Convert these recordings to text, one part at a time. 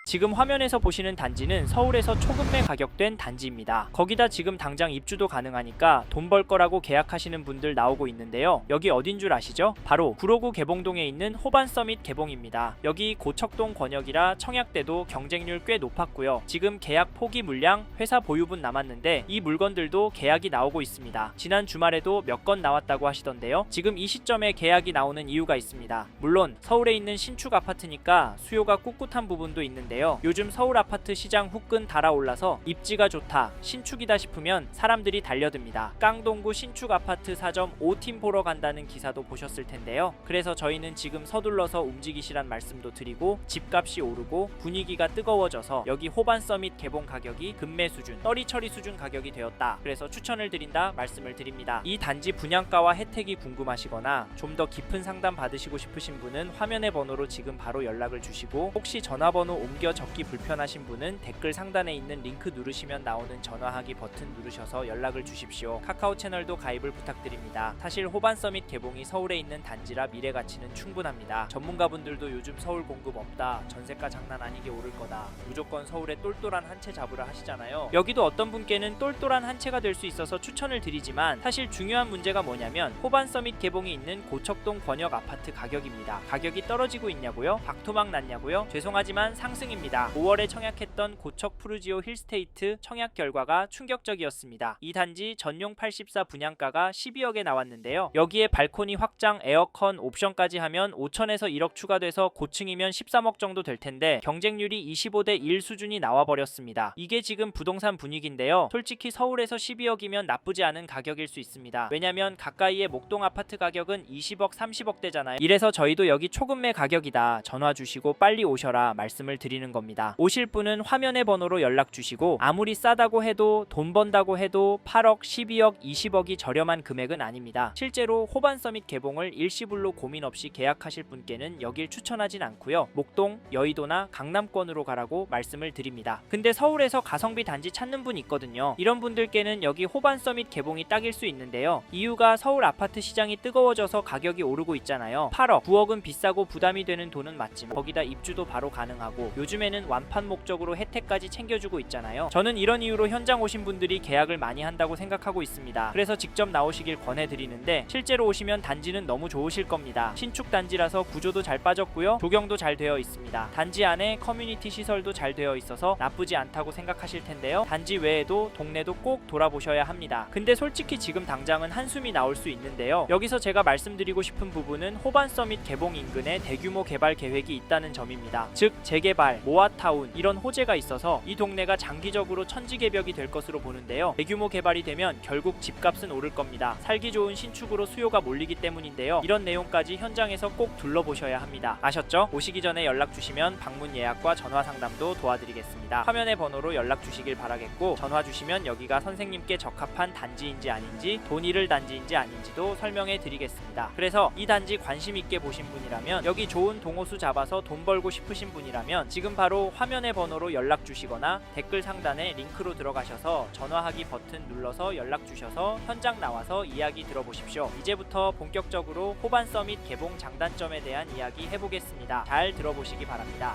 지금 화면에서 보시는 단지는 서울에서 초급매 가격된 단지입니다. 거기다 지금 당장 입주도 가능하니까 돈 벌 거라고 계약하시는 분들 나오고 있는데요. 여기 어딘 줄 아시죠? 바로 구로구 개봉동에 있는 호반서밋 개봉입니다. 여기 고척동 권역이라 청약대도 경쟁률 꽤 높았고요. 지금 계약 포기 물량, 회사 보유분 남았는데 이 물건들도 계약이 나오고 있습니다. 지난 주말에도 몇 건 나왔다고 하시던데요. 지금 이 시점에 계약이 나오는 이유가 있습니다. 물론 서울에 있는 신축 아파트니까 수요가 꿋꿋한 부분도 있는데 요즘 서울 아파트 시장 후끈 달아올라서 입지가 좋다, 신축이다 싶으면 사람들이 달려듭니다. 깡동구 신축 아파트 4점 5팀 보러 간다는 기사도 보셨을 텐데요. 그래서 저희는 지금 서둘러서 움직이시란 말씀도 드리고 집값이 오르고 분위기가 뜨거워져서 여기 호반서밋 개봉 가격이 금매 수준, 떨이 처리 수준 가격이 되었다. 그래서 추천을 드린다 말씀을 드립니다. 이 단지 분양가와 혜택이 궁금하시거나 좀 더 깊은 상담 받으시고 싶으신 분은 화면의 번호로 지금 바로 연락을 주시고, 혹시 전화번호 옮겨 적기 불편하신 분은 댓글 상단에 있는 링크 누르시면 나오는 전화하기 버튼 누르셔서 연락을 주십시오. 카카오 채널도 가입을 부탁드립니다. 사실 호반서밋 개봉이 서울에 있는 단지라 미래 가치는 충분합니다. 전문가분들도 요즘 서울 공급 없다, 전세가 장난 아니게 오를 거다, 무조건 서울에 똘똘한 한 채 잡으라 하시잖아요. 여기도 어떤 분께는 똘똘한 한 채가 될 수 있어서 추천을 드리지만, 사실 중요한 문제가 뭐냐면 호반서밋 개봉이 있는 고척동 권역 아파트 가격입니다. 가격이 떨어지고 있냐고요? 박토막 났냐고요? 죄송하지만 상승입니다. 5월에 청약했던 고척 푸르지오 힐스테이트 청약 결과가 충격적이었습니다. 이 단지 전용 84 분양가가 12억에 나왔는데요. 여기에 발코니 확장, 에어컨, 옵션까지 하면 5천에서 1억 추가돼서 고층이면 13억 정도 될 텐데 경쟁률이 25대 1 수준이 나와버렸습니다. 이게 지금 부동산 분위기인데요. 솔직히 서울에서 12억이면 나쁘지 않은 가격일 수 있습니다. 왜냐면 가까이의 목동 아파트 가격은 20억, 30억대잖아요. 이래서 저희도 여기 초급매 가격이다, 전화 주시고 빨리 오셔라 말씀을 드리는 겁니다. 오실 분은 화면의 번호로 연락 주시고, 아무리 싸다고 해도 돈 번다고 해도 8억, 12억, 20억이 저렴한 금액은 아닙니다. 실제로 호반서밋 개봉을 일시불로 고민 없이 계약하실 분께는 여길 추천하진 않고요. 목동, 여의도나 강남권으로 가라고 말씀을 드립니다. 근데 서울에서 가성비 단지 찾는 분 있거든요. 이런 분들께는 여기 호반서밋 개봉이 딱일 수 있는데요. 이유가 서울 아파트 시장이 뜨거워져서 가격이 오르고 있잖아요. 8억, 9억은 비싸고 부담이 되는 돈은 맞지만 거기다 입주도 바로 가능하고 요즘에는 완판 목적으로 혜택까지 챙겨주고 있잖아요. 저는 이런 이유로 현장 오신 분들이 계약을 많이 한다고 생각하고 있습니다. 그래서 직접 나오시길 권해드리는데, 실제로 오시면 단지는 너무 좋으실 겁니다. 신축 단지라서 구조도 잘 빠졌고요, 조경도 잘 되어 있습니다. 단지 안에 커뮤니티 시설도 잘 되어 있어서 나쁘지 않다고 생각하실 텐데요. 단지 외에도 동네도 꼭 돌아보셔야 합니다. 근데 솔직히 지금 당장은 한숨이 나올 수 있는데요. 여기서 제가 말씀드리고 싶은 부분은 호반서밋 개봉 인근에 대규모 개발 계획이 있다는 점입니다. 즉 재개발, 모아타운 이런 호재가 있어서 이 동네가 장기적으로 천지개벽이 될 것으로 보는데요. 대규모 개발이 되면 결국 집값은 오를 겁니다. 살기 좋은 신축으로 수요가 몰리기 때문인데요. 이런 내용까지 현장에서 꼭 둘러보셔야 합니다. 아셨죠? 오시기 전에 연락 주시면 방문 예약과 전화 상담도 도와드리겠습니다. 화면의 번호로 연락 주시길 바라겠고, 전화 주시면 여기가 선생님께 적합한 단지인지 아닌지, 돈 잃을 단지인지 아닌지도 설명해 드리겠습니다. 그래서 이 단지 관심 있게 보신 분이라면, 여기 좋은 동호수 잡아서 돈 벌고 싶으신 분이라면 지금 바로 화면의 번호로 연락 주시거나 댓글 상단에 링크로 들어가셔서 전화하기 버튼 눌러서 연락 주셔서 현장 나와서 이야기 들어보십시오. 이제부터 본격적으로 호반서밋 개봉 장단점에 대한 이야기 해보겠습니다. 잘 들어보시기 바랍니다.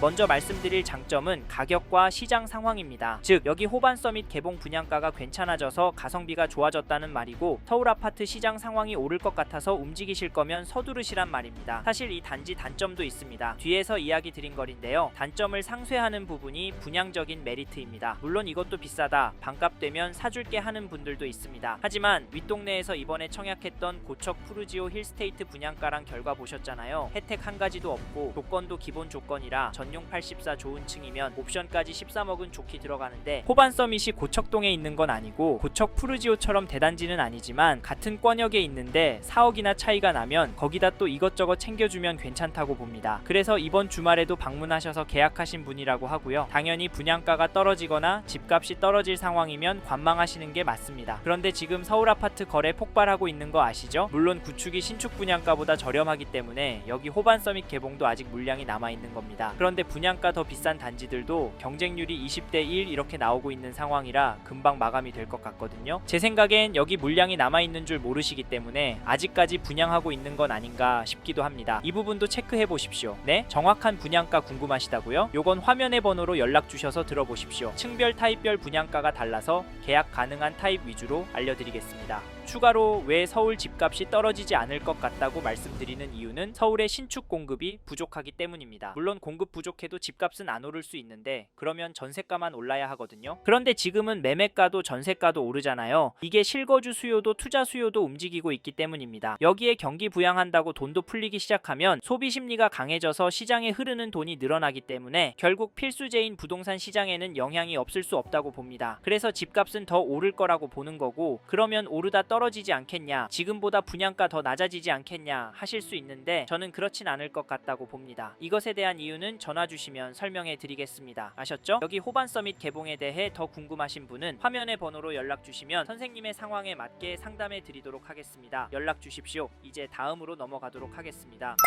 먼저 말씀드릴 장점은 가격과 시장 상황입니다. 즉 여기 호반서밋 개봉 분양가가 괜찮아져서 가성비가 좋아졌다는 말이고, 서울 아파트 시장 상황이 오를 것 같아서 움직이실 거면 서두르시란 말입니다. 사실 이 단지 단점도 있습니다. 뒤에서 이야기 드린 거인데요. 단점을 상쇄하는 부분이 분양적인 메리트입니다. 물론 이것도 비싸다, 반값 되면 사줄게 하는 분들도 있습니다. 하지만 윗동네에서 이번에 청약했던 고척 푸르지오 힐스테이트 분양가랑 결과 보셨잖아요. 혜택 한 가지도 없고 조건도 기본 조건이라 전용 84 좋은 층이면 옵션까지 13억은 좋게 들어가는데, 호반서밋이 고척동에 있는 건 아니고 고척 푸르지오처럼 대단지는 아니지만 같은 권역에 있는데 4억이나 차이가 나면 거기다 또 이것저것 챙겨주면 괜찮다고 봅니다. 그래서 이번 주말에도 방문하셔서 계약하신 분이라고 하고요. 당연히 분양가가 떨어지거나 집값이 떨어질 상황이면 관망하시는 게 맞습니다. 그런데 지금 서울 아파트 거래 폭발하고 있는 거 아시죠? 물론 구축이 신축 분양가보다 저렴하기 때문에 여기 호반서밋 개봉도 아직 물량이 남아있는 겁니다. 그런데 그런데 분양가 더 비싼 단지들도 경쟁률이 20대 1 이렇게 나오고 있는 상황이라 금방 마감이 될 것 같거든요. 제 생각엔 여기 물량이 남아있는 줄 모르시기 때문에 아직까지 분양하고 있는 건 아닌가 싶기도 합니다. 이 부분도 체크해 보십시오. 네? 정확한 분양가 궁금하시다고요? 요건 화면의 번호로 연락 주셔서 들어보십시오. 층별 타입별 분양가가 달라서 계약 가능한 타입 위주로 알려드리겠습니다. 추가로 왜 서울 집값이 떨어지지 않을 것 같다고 말씀드리는 이유는 서울의 신축 공급이 부족하기 때문입니다. 물론 공급 부족해도 집값은 안 오를 수 있는데 그러면 전세가만 올라야 하거든요. 그런데 지금은 매매가도 전세가도 오르잖아요. 이게 실거주 수요도 투자 수요도 움직이고 있기 때문입니다. 여기에 경기 부양한다고 돈도 풀리기 시작하면 소비 심리가 강해져서 시장에 흐르는 돈이 늘어나기 때문에 결국 필수제인 부동산 시장에는 영향이 없을 수 없다고 봅니다. 그래서 집값은 더 오를 거라고 보는 거고, 그러면 오르다 떨어지지 않겠냐, 지금보다 분양가 더 낮아지지 않겠냐 하실 수 있는데 저는 그렇진 않을 것 같다고 봅니다. 이것에 대한 이유는 전화 주시면 설명해 드리겠습니다. 아셨죠? 여기 호반 서밋 개봉에 대해 더 궁금하신 분은 화면의 번호로 연락 주시면 선생님의 상황에 맞게 상담해 드리도록 하겠습니다. 연락 주십시오. 이제 다음으로 넘어가도록 하겠습니다.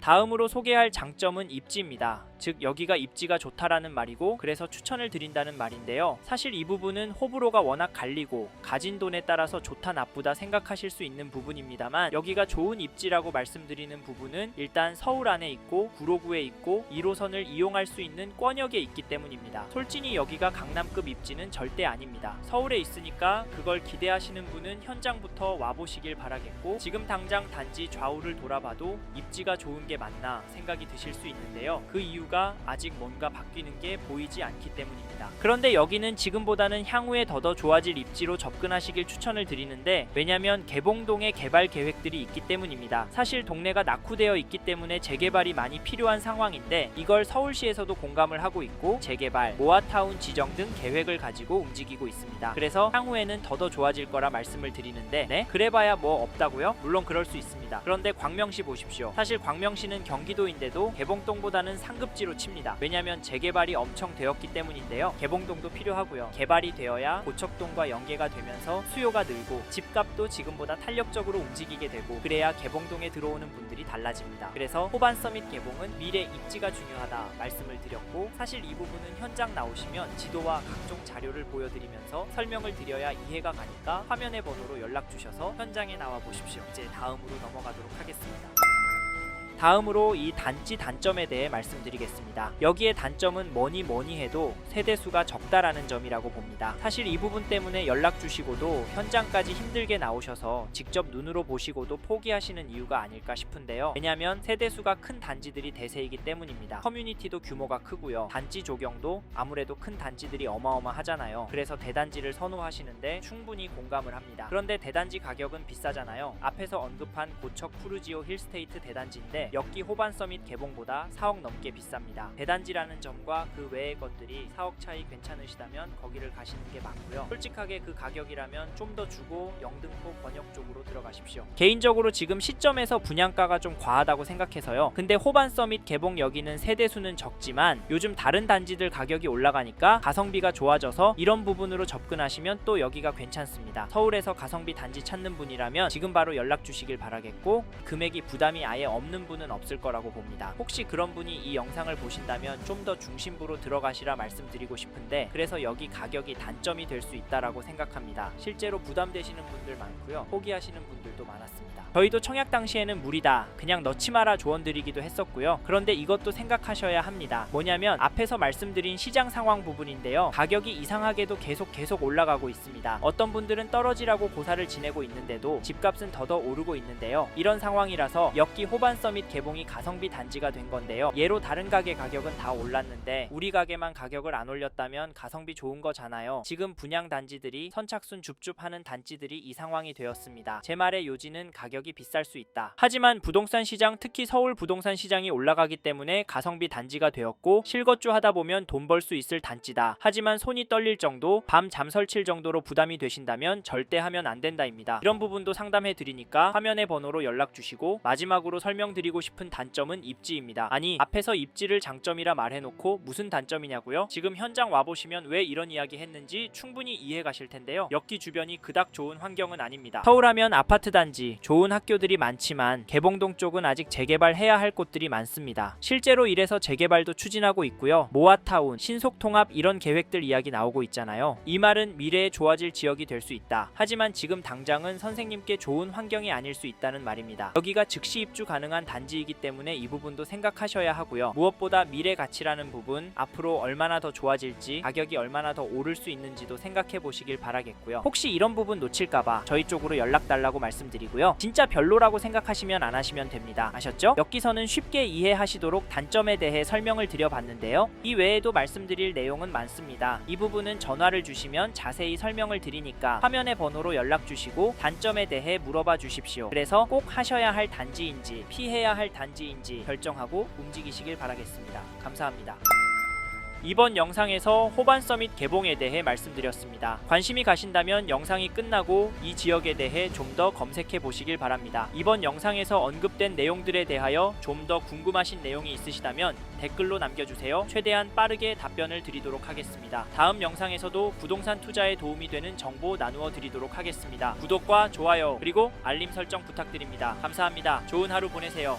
다음으로 소개할 장점은 입지입니다. 즉 여기가 입지가 좋다라는 말이고, 그래서 추천을 드린다는 말인데요. 사실 이 부분은 호불호가 워낙 갈리고 가진 돈에 따라서 좋다 나쁘다 생각하실 수 있는 부분입니다만, 여기가 좋은 입지라고 말씀드리는 부분은 일단 서울 안에 있고 구로구에 있고 1호선을 이용할 수 있는 권역에 있기 때문입니다. 솔직히 여기가 강남급 입지는 절대 아닙니다. 서울에 있으니까 그걸 기대하시는 분은 현장부터 와보시길 바라겠고, 지금 당장 단지 좌우를 돌아봐도 입지가 좋은 게 맞나 생각이 드실 수 있는데요. 그 이유가 아직 뭔가 바뀌는 게 보이지 않기 때문입니다. 그런데 여기는 지금보다는 향후에 더 좋아질 입지로 접근하시길 추천을 드리는데, 왜냐면 개봉동에 개발 계획들이 있기 때문입니다. 사실 동네가 낙후되어 있기 때문에 재개발이 많이 필요한 상황인데, 이걸 서울시에서도 공감을 하고 있고 재개발, 모아타운 지정 등 계획을 가지고 움직이고 있습니다. 그래서 향후에는 더 좋아질 거라 말씀을 드리는데, 네? 그래봐야 뭐 없다고요? 물론 그럴 수 있습니다. 그런데 광명시 보십시오. 사실 광명시는 경기도인데도 개봉동보다는 상급지로 칩니다. 왜냐면 재개발이 엄청 되었기 때문인데요. 개봉동도 필요하고요. 개발이 되어야 고척동과 연계가 되면서 수요가 늘고 집값도 지금보다 탄력적으로 움직이게 되고, 그래야 개봉동에 들어오는 분들이 달라집니다. 그래서 호반 서밋 개봉은 미래 입지가 중요하다 말씀을 드렸고, 사실 이 부분은 현장 나오시면 지도와 각종 자료를 보여드리면서 설명을 드려야 이해가 가니까 화면의 번호로 연락 주셔서 현장에 나와 보십시오. 이제 다음으로 넘어가도록 하겠습니다. 다음으로 이 단지 단점에 대해 말씀드리겠습니다. 여기에 단점은 뭐니 해도 세대수가 적다라는 점이라고 봅니다. 사실 이 부분 때문에 연락 주시고도 현장까지 힘들게 나오셔서 직접 눈으로 보시고도 포기하시는 이유가 아닐까 싶은데요. 왜냐면 세대수가 큰 단지들이 대세이기 때문입니다. 커뮤니티도 규모가 크고요. 단지 조경도 아무래도 큰 단지들이 어마어마하잖아요. 그래서 대단지를 선호하시는데 충분히 공감을 합니다. 그런데 대단지 가격은 비싸잖아요. 앞에서 언급한 고척 푸르지오 힐스테이트 대단지인데 역기 호반 서밋 개봉보다 4억 넘게 비쌉니다. 대단지라는 점과 그 외의 것들이 4억 차이 괜찮으시다면 거기를 가시는 게 맞고요. 솔직하게 그 가격이라면 좀 더 주고 영등포 번역 쪽으로 들어가십시오. 개인적으로 지금 시점에서 분양가가 좀 과하다고 생각해서요. 근데 호반 서밋 개봉 여기는 세대수는 적지만 요즘 다른 단지들 가격이 올라가니까 가성비가 좋아져서 이런 부분으로 접근하시면 또 여기가 괜찮습니다. 서울에서 가성비 단지 찾는 분이라면 지금 바로 연락 주시길 바라겠고, 금액이 부담이 아예 없는 분은 없을 거라고 봅니다. 혹시 그런 분이 이 영상을 보신다면 좀 더 중심부로 들어가시라 말씀드리고 싶은데, 그래서 여기 가격이 단점이 될 수 있다라고 생각합니다. 실제로 부담되시는 분들 많고요. 포기하시는 분들도 많았습니다. 저희도 청약 당시에는 무리다, 그냥 넣지 마라 조언드리기도 했었고요. 그런데 이것도 생각하셔야 합니다. 뭐냐면 앞에서 말씀드린 시장 상황 부분인데요. 가격이 이상하게도 계속 올라가고 있습니다. 어떤 분들은 떨어지라고 고사를 지내고 있는데도 집값은 더 오르고 있는데요. 이런 상황이라서 역기 호반 서밋 개봉이 가성비 단지가 된 건데요. 예로 다른 가게 가격은 다 올랐는데 우리 가게만 가격을 안 올렸다면 가성비 좋은 거잖아요. 지금 분양 단지들이 선착순 줍줍하는 단지들이 이 상황이 되었습니다. 제 말의 요지는 가격이 비쌀 수 있다. 하지만 부동산 시장, 특히 서울 부동산 시장이 올라가기 때문에 가성비 단지가 되었고, 실거주 하다 보면 돈 벌 수 있을 단지다. 하지만 손이 떨릴 정도, 밤 잠 설칠 정도로 부담이 되신다면 절대 하면 안 된다입니다. 이런 부분도 상담해 드리니까 화면의 번호로 연락 주시고, 마지막으로 설명드리고 알리고 싶은 단점은 입지입니다. 아니, 앞에서 입지를 장점이라 말해놓고 무슨 단점이냐고요? 지금 현장 와보시면 왜 이런 이야기 했는지 충분히 이해 가실 텐데요. 엮기 주변이 그닥 좋은 환경은 아닙니다. 서울하면 아파트 단지, 좋은 학교들이 많지만 개봉동 쪽은 아직 재개발해야 할 곳들이 많습니다. 실제로 이래서 재개발도 추진하고 있고요. 모아타운, 신속통합 이런 계획들 이야기 나오고 있잖아요. 이 말은 미래에 좋아질 지역이 될 수 있다. 하지만 지금 당장은 선생님께 좋은 환경이 아닐 수 있다는 말입니다. 여기가 즉시 입주 가능한 단지이기 때문에 이 부분도 생각하셔야 하고요. 무엇보다 미래 가치라는 부분, 앞으로 얼마나 더 좋아질지, 가격이 얼마나 더 오를 수 있는지도 생각해 보시길 바라겠고요. 혹시 이런 부분 놓칠까봐 저희 쪽으로 연락 달라고 말씀드리고요. 진짜 별로라고 생각하시면 안 하시면 됩니다. 아셨죠? 여기서는 쉽게 이해하시도록 단점에 대해 설명을 드려봤는데요. 이 외에도 말씀드릴 내용은 많습니다. 이 부분은 전화를 주시면 자세히 설명을 드리니까 화면의 번호로 연락 주시고 단점에 대해 물어봐 주십시오. 그래서 꼭 하셔야 할 단지인지 피해야 할 단지인지 결정하고 움직이시길 바라겠습니다. 감사합니다. 이번 영상에서 호반 서밋 개봉에 대해 말씀드렸습니다. 관심이 가신다면 영상이 끝나고 이 지역에 대해 좀 더 검색해 보시길 바랍니다. 이번 영상에서 언급된 내용들에 대하여 좀 더 궁금하신 내용이 있으시다면 댓글로 남겨주세요. 최대한 빠르게 답변을 드리도록 하겠습니다. 다음 영상에서도 부동산 투자에 도움이 되는 정보 나누어 드리도록 하겠습니다. 구독과 좋아요 그리고 알림 설정 부탁드립니다. 감사합니다. 좋은 하루 보내세요.